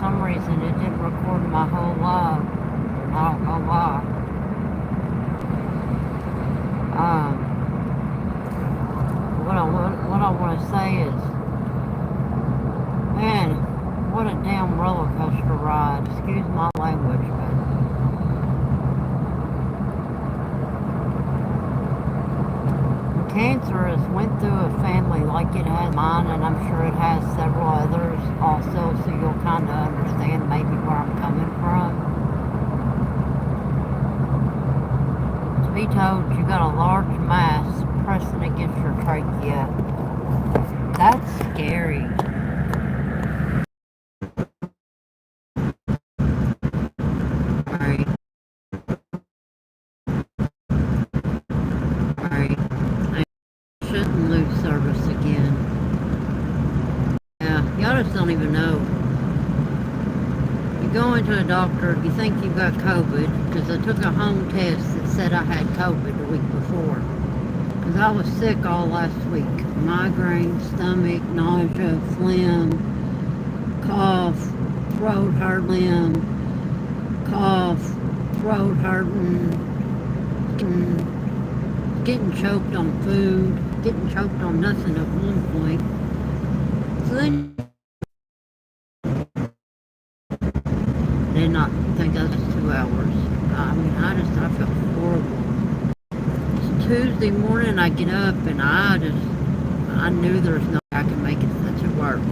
some reason it didn't record my whole live. I don't know why. What I want to say is, man, what a damn roller coaster ride. Excuse my language, but cancer has went through a family like it has mine, and I'm sure it has several others also, so you'll kind of understand maybe where I'm coming from. To be told you got a large mass pressing against your trachea, that's scary. Right. Right. I shouldn't lose service again. Yeah, y'all just don't even know. You go into a doctor, you think you've got COVID, because I took a home test that said I had COVID the week before. Because I was sick all last week. Migraine, stomach, nausea, phlegm, cough, throat hurting, cough, throat hurting, getting choked on food, getting choked on nothing at one point. So then did not think that was 2 hours. I mean, I felt horrible. It's Tuesday morning, I get up and I knew there was no way I could make it to work.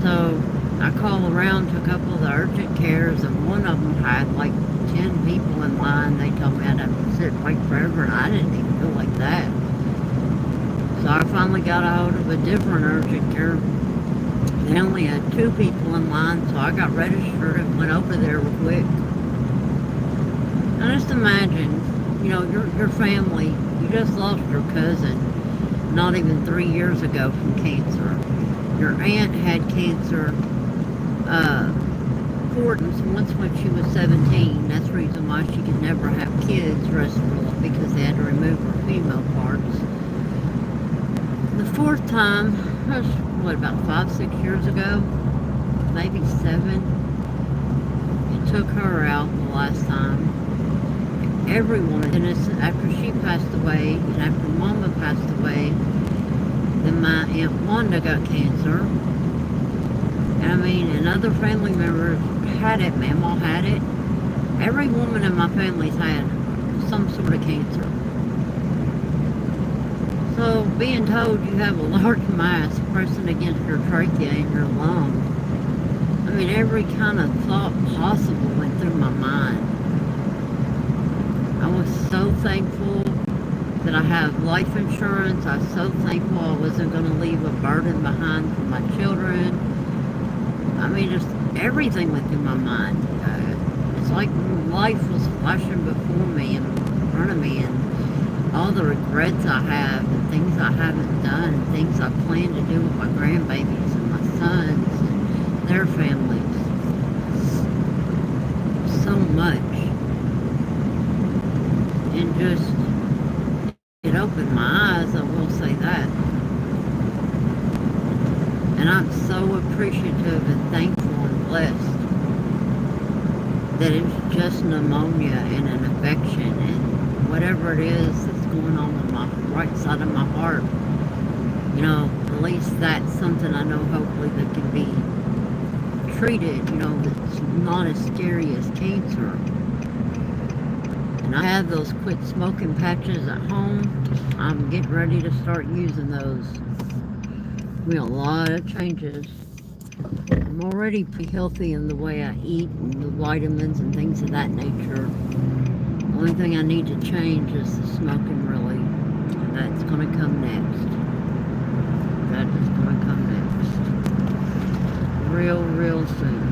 So I called around to a couple of the urgent cares, and one of them had like 10 people in line. They told me I'd have to sit and wait forever, and I didn't even feel like that. So I finally got a hold of a different urgent care. They only had 2 people in line, so I got registered and went over there real quick. Now just imagine, you know, your family, you just lost your cousin not even 3 years ago from cancer. Your aunt had cancer once when she was 17. That's the reason why she could never have kids the rest of her life, because they had to remove her female parts. The 4th time, that was, what, about 5-6 years ago? Maybe 7. It took her out the last time. Everyone, and it's after she passed away, and after Mama passed away, then my Aunt Wanda got cancer. And I mean, and other family members had it. Mama had it. Every woman in my family's had some sort of cancer. So being told you have a large mass pressing against your trachea and your lung, I mean, every kind of thought possible went through my mind. I was so thankful that I have life insurance. I was so thankful I wasn't going to leave a burden behind for my children. I mean, just everything went through my mind. It's like life was flashing before me and in front of me, and all the regrets I have, and things I haven't done, and things I plan to do with my grandbabies and my sons and their families. So much. And just, it opened my eyes, I will say that. And I'm so appreciative and thankful and blessed that it's just pneumonia and an infection, and whatever it is that's going on with my right side of my heart, you know, at least that's something I know hopefully that can be treated, you know, that's not as scary as cancer. And I have those quit smoking patches at home. I'm getting ready to start using those. I mean, a lot of changes. I'm already pretty healthy in the way I eat and the vitamins and things of that nature. The only thing I need to change is the smoking, really. And that's going to come next. That is going to come next. Real soon.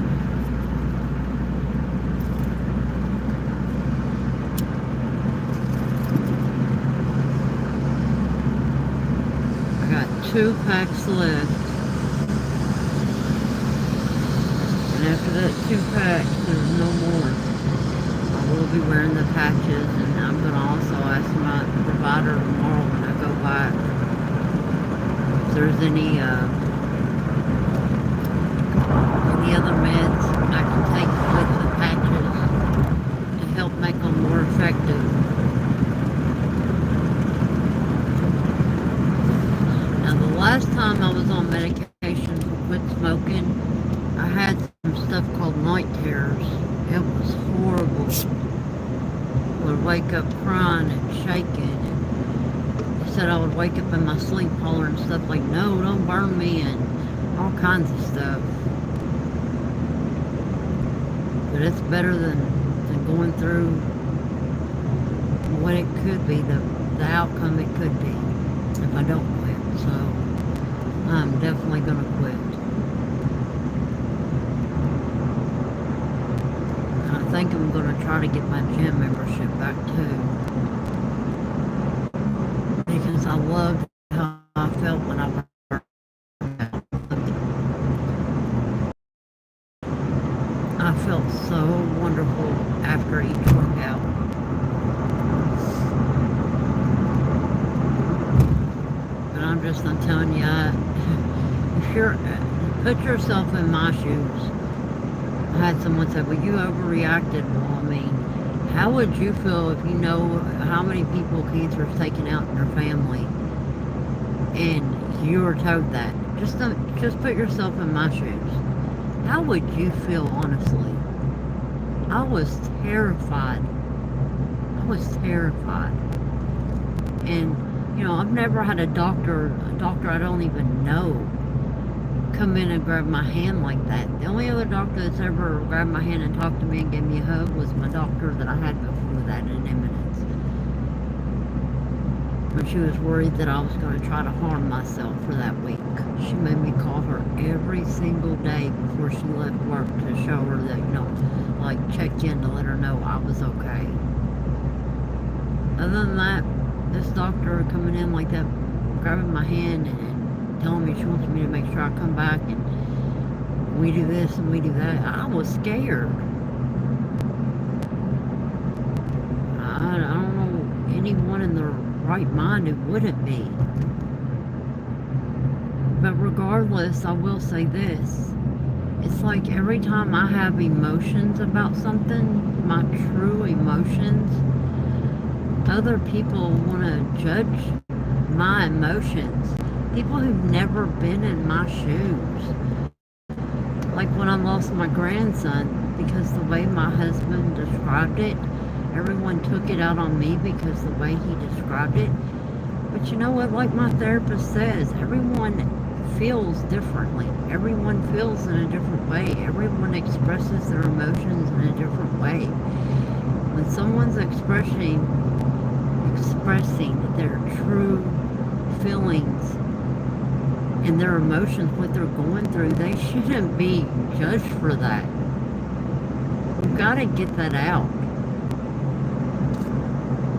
I got 2 packs left. And after that 2 packs, there's no more. I will be wearing the patches, and I'm going to also ask my provider tomorrow when I go back if there's any other stuff called night terrors. It was horrible. I would wake up crying and shaking. And they said I would wake up in my sleep hollering stuff like, no, don't burn me, and all kinds of stuff. But it's better than going through what it could be, the outcome it could be if I don't quit. So I'm definitely going to quit. And I think I'm going to try to get my gym membership back too. Because I loved how I felt when I worked out. I felt so wonderful after each workout. But I'm telling you, if you're, put yourself in my shoes. I had someone say, well, you overreacted. Well, I mean, how would you feel if you know how many people cancer is taking out in their family and you were told that? Just put yourself in my shoes. How would you feel, honestly? I was terrified. And, you know, I've never had a doctor I don't even know come in and grab my hand like that. The only other doctor that's ever grabbed my hand and talked to me and gave me a hug was my doctor that I had before that in Eminence. When she was worried that I was going to try to harm myself for that week. She made me call her every single day before she left work to show her that, you know, like check in to let her know I was okay. Other than that, this doctor coming in like that, grabbing my hand and telling me she wants me to make sure I come back and we do this and we do that. I was scared. I don't know anyone in their right mind who wouldn't be. But regardless, I will say this. It's like every time I have emotions about something, my true emotions, other people want to judge my emotions. People who've never been in my shoes. Like when I lost my grandson, because the way my husband described it, everyone took it out on me because the way he described it. But you know what, like my therapist says, everyone feels differently. Everyone feels in a different way. Everyone expresses their emotions in a different way. When someone's expressing their true feelings and their emotions, what they're going through, they shouldn't be judged for that. You've got to get that out.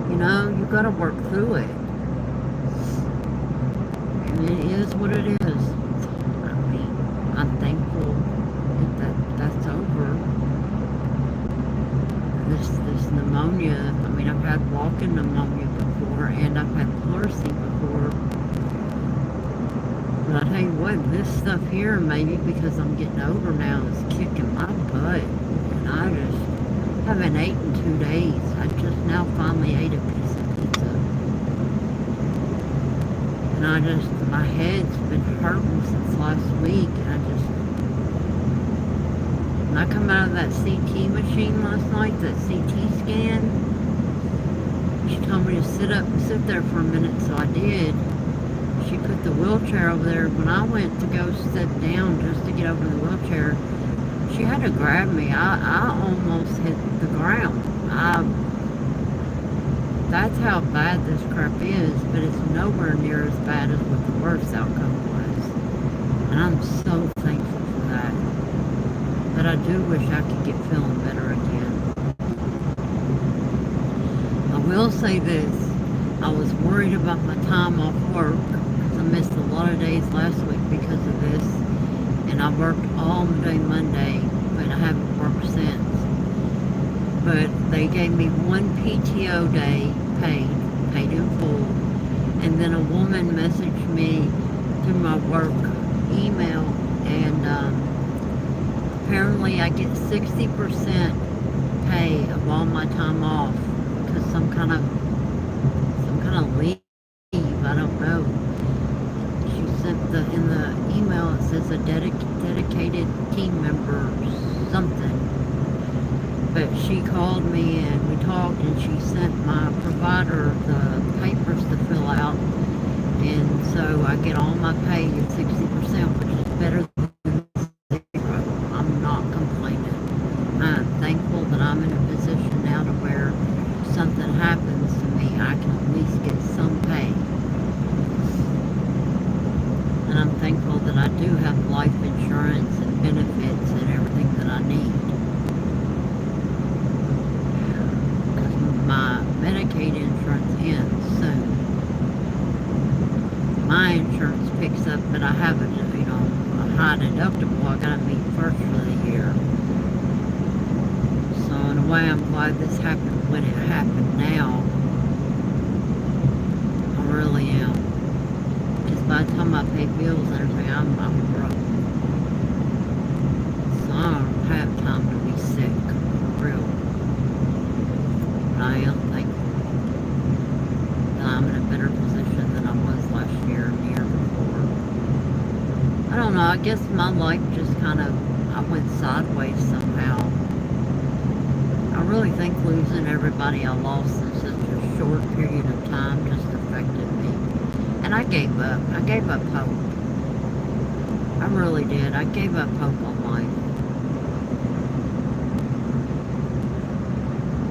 You know, you've got to work through it. And it is what it is. I mean, I'm thankful that that's over. This pneumonia, I mean, I've had walking pneumonia before, and I've had pleurisy before. But I tell you what, this stuff here, maybe because I'm getting older now, is kicking my butt. And I just haven't eaten in 2 days. I just now finally ate a piece of pizza. And my head's been hurting since last week, and when I come out of that CT machine last night, that CT scan, she told me to sit there for a minute, so I did. She put the wheelchair over there. When I went to go sit down just to get over the wheelchair, she had to grab me. I almost hit the ground. That's how bad this crap is, but it's nowhere near as bad as what the worst outcome was. And I'm so thankful for that. But I do wish I could get feeling better again. I will say this. I was worried about my time off work because I missed a lot of days last week because of this. And I worked all day Monday, but I haven't worked since. But they gave me one PTO day paid in full. And then a woman messaged me through my work email, and apparently I get 60% pay of all my time off because some kind of leave, I don't know. She sent in the email, it says a dedicated team member something. But she called me and we talked, and she sent my provider the papers to fill out. And so I get all my pay at 60%, which is better than zero. I'm not complaining. I'm thankful that I'm in a position now to where something happens to me, I can at least get some pay. And I'm thankful that I do have life insurance and benefits and everything that I need. Because my Medicaid insurance ends soon. My insurance picks up, but I have a high deductible I gotta meet first for the year. So in a way, I'm glad this happened when it happened now. I really am. Because by the time I pay bills and everything, I'm broke. So I don't have time to be sick, for real. But I am thankful that I'm in a better position than I was last year and the year before. I don't know, I guess my life just kind of, I went sideways somehow. I really think losing everybody I lost in such a short period of time just affected me. And I gave up. I gave up hope. I really did. I gave up hope on life.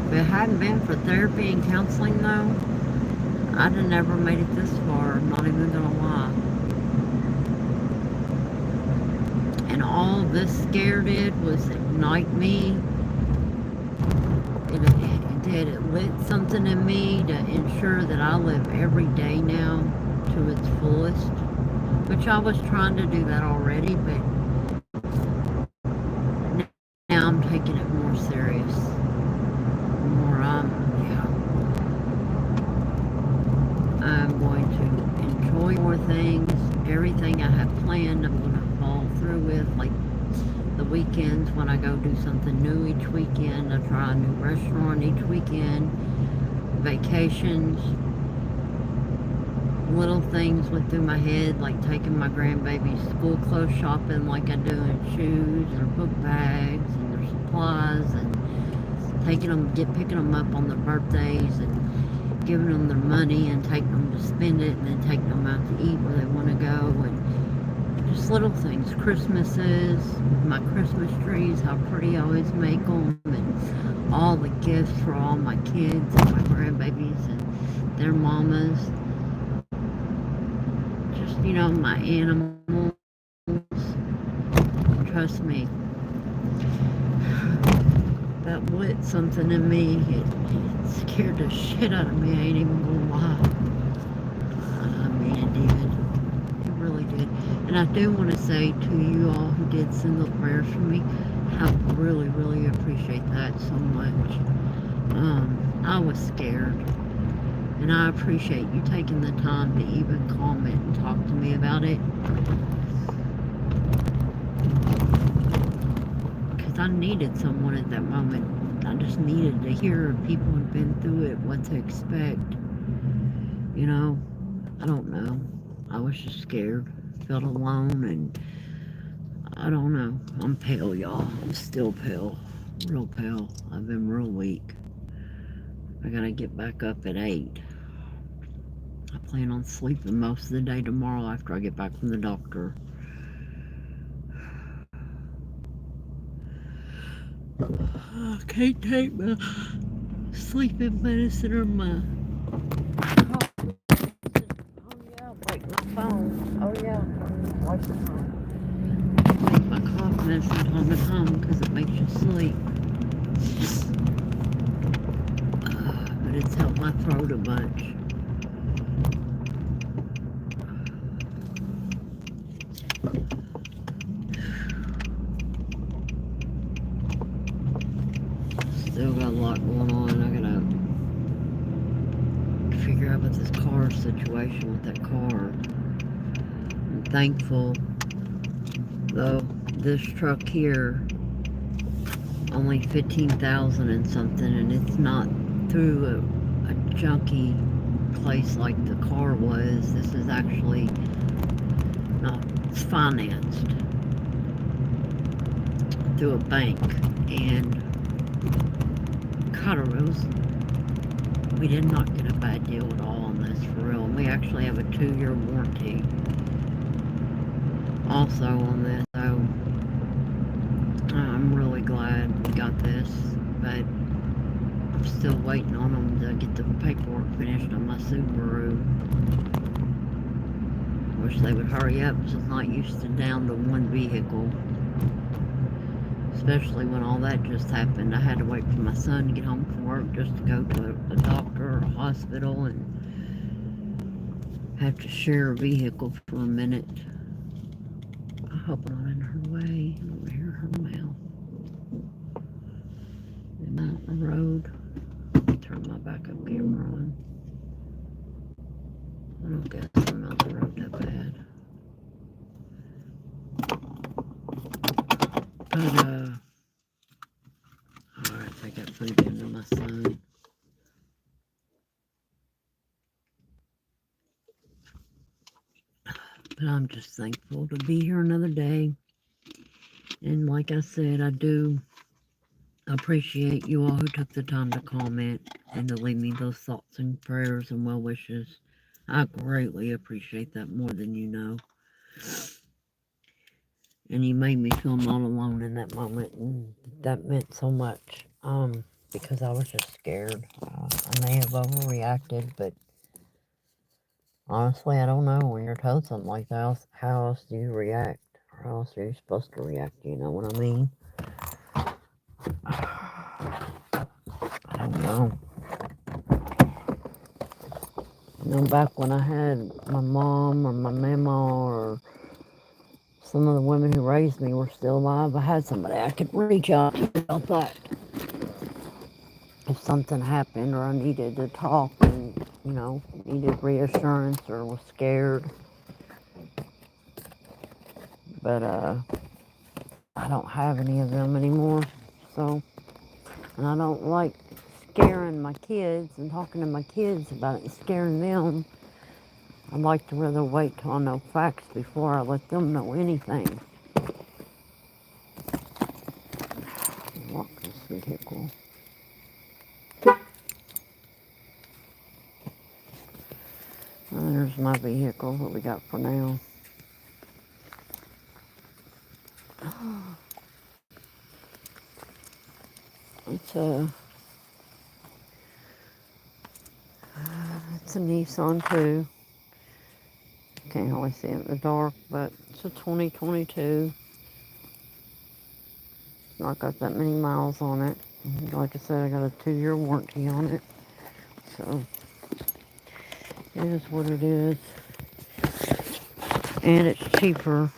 If it hadn't been for therapy and counseling though, I'd have never made it this far, I'm not even gonna lie. And all this scare did was ignite me. It lit something in me to ensure that I live every day now to its fullest, which I was trying to do that already, but now I'm taking it more serious. I'm going to enjoy more things. Everything I have planned, I'm going to follow through with, like the weekends when I go do something new each weekend. I try a new restaurant each weekend. Vacations. Little things went through my head, like taking my grandbaby's school clothes shopping like I do in shoes and book bags and their supplies, and picking them up on their birthdays and giving them their money and taking them to spend it, and then taking them out to eat where they want to go, and just little things. Christmases, my Christmas trees, how pretty I always make them, and all the gifts for all my kids and my grandbabies and their mamas. Just, my animals. Trust me, that lit something in me. It scared the shit out of me. I ain't even gonna lie. I mean, it did. It really did. And I do want to say to you all who did send the prayers for me, I really, really appreciate that so much. I was scared. And I appreciate you taking the time to even comment and talk to me about it. Because I needed someone at that moment. I just needed to hear people who've been through it, what to expect. I don't know. I was just scared. Felt alone, and I don't know. I'm pale, y'all. I'm still pale. Real pale. I've been real weak. I gotta get back up at 8. I plan on sleeping most of the day tomorrow after I get back from the doctor. I can't take my sleeping medicine or my cough medicine. Oh yeah, break my phone. Oh yeah, watch the phone. Take my cough medicine time to time because it makes you sleep. But it's helped my throat a bunch. Still got a lot going on. I gotta figure out about this car situation with that car. I'm thankful, though, this truck here, only 15,000 and something, and it's not through a junky place like the car was. This is actually not, it's financed. through a bank, and God, we did not get a bad deal at all on this, for real. And we actually have a 2-year warranty also on this, so I'm really glad we got this, but I'm still waiting on them to get the paperwork finished on my Subaru. Wish they would hurry up, because I'm not used to down to one vehicle. Especially when all that just happened. I had to wait for my son to get home from work just to go to a doctor or a hospital and have to share a vehicle for a minute. I hope I'm not in her way. I don't hear her mouth. Am I on the road? Let me turn my backup camera on. I don't guess I'm on the road that bad. But, alright, so I got food into my son. But I'm just thankful to be here another day. And like I said, I do appreciate you all who took the time to comment and to leave me those thoughts and prayers and well wishes. I greatly appreciate that more than you know. And you made me feel not alone in that moment, and that meant so much. Because I was just scared. I may have overreacted, but honestly, I don't know. When you're told something like that, how else do you react? Or how else are you supposed to react? You know what I mean? I don't know. You know, back when I had my mom or my mama or some of the women who raised me were still alive, I had somebody I could reach out to about that. If something happened or I needed to talk and, you know, needed reassurance or was scared. But, I don't have any of them anymore, so, and I don't like scaring my kids and talking to my kids about it and scaring them. I'd like to rather wait till I know facts before I let them know anything. Lock this vehicle. There's my vehicle, what we got for now. It's a Nissan too. Can't always see it in the dark, but it's a 2022. It's not got that many miles on it. Like I said, I got a 2-year warranty on it. So, it is what it is. And it's cheaper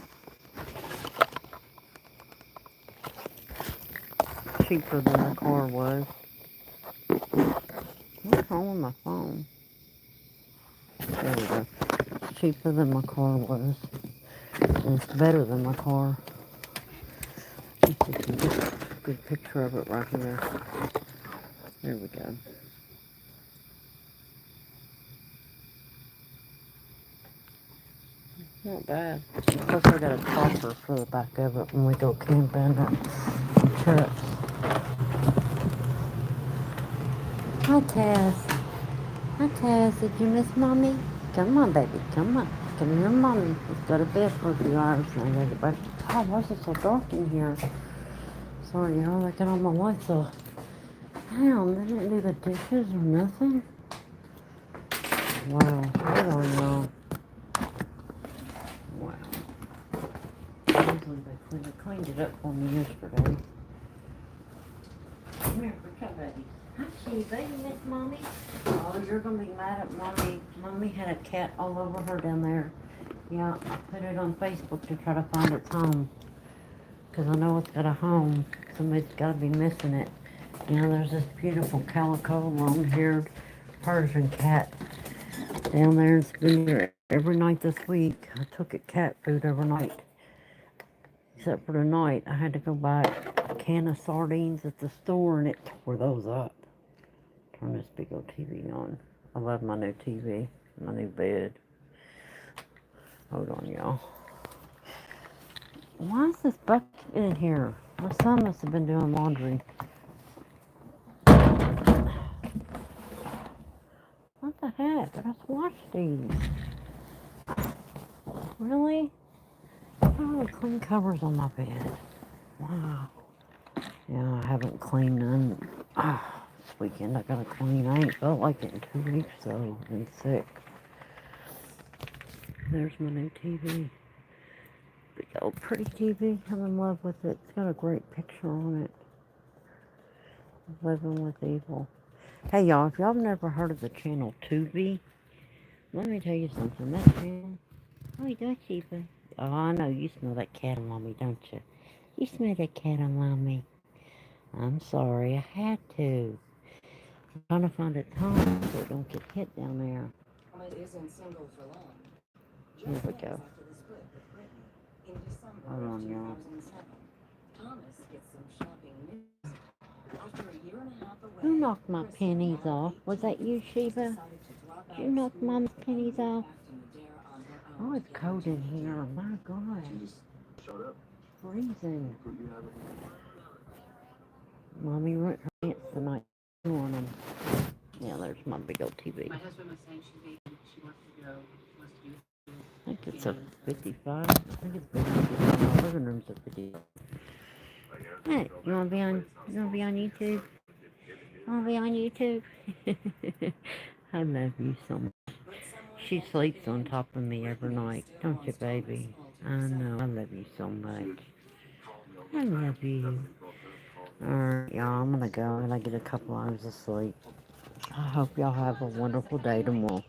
than the car was. What's wrong with my phone? There we go. It's cheaper than my car was. And it's better than my car. Let's see if we can get a good picture of it right here. There we go. Not bad. Plus I got a topper for the back of it when we go camping or trips. Hi, Tess. Hi, Tess. Did you miss Mommy? Come on, baby. Come on. Come here, Mommy. Let's go to bed for a few hours and I gotta get back. Oh, why is it so dark in here? Sorry, y'all. I got all my lights off. Damn, they didn't do the dishes or nothing? Wow. I don't know. Wow. Usually they cleaned it up for me yesterday. Come here, come, baby. Hi, Sheba. You miss Mommy? Oh, you're going to be mad at Mommy. Mommy had a cat all over her down there. Yeah, I put it on Facebook to try to find its home. Because I know it's got a home. Somebody's got to be missing it. You know, there's this beautiful calico, long-haired Persian cat down there. It's been there every night this week. I took it cat food every night. Except for tonight, I had to go buy a can of sardines at the store, and it tore those up. Turn this big old TV on. I love my new TV, my new bed. Hold on, y'all. Why is this bucket in here? My son must have been doing laundry. What the heck? I just washed these. Really? Oh, clean covers on my bed. Wow. Yeah, I haven't cleaned none. This weekend I gotta clean. I ain't felt like it in 2 weeks, so I've been sick. There's my new TV. Big old pretty TV. I'm in love with it. It's got a great picture on it. Living with Evil. Hey y'all, if y'all have never heard of the channel Tubi, let me tell you something. That channel. Oh, you don't, Sheba. Oh, I know you smell that cat on me, don't you? You smell that cat on me. I'm sorry, I had to. I'm trying to find a time so it don't get hit down there. Here we go. Hold on, y'all. Who knocked my pennies off? Was that you, Sheba? Did you knock Mama's pennies off? Oh, it's cold in here. My God. Freezing. Mommy went her pants tonight on them. Yeah, there's my big old TV. My husband was saying she wants to go, I think it's a 55. I think it's 55. My living room's a 55. Hey, you wanna be on YouTube? You wanna be on YouTube? I love you so much. She sleeps on top of me every night, don't you, baby? I know. I love you so much. I love you. Alright, y'all, I'm gonna go and I get a couple hours of sleep. I hope y'all have a wonderful day tomorrow.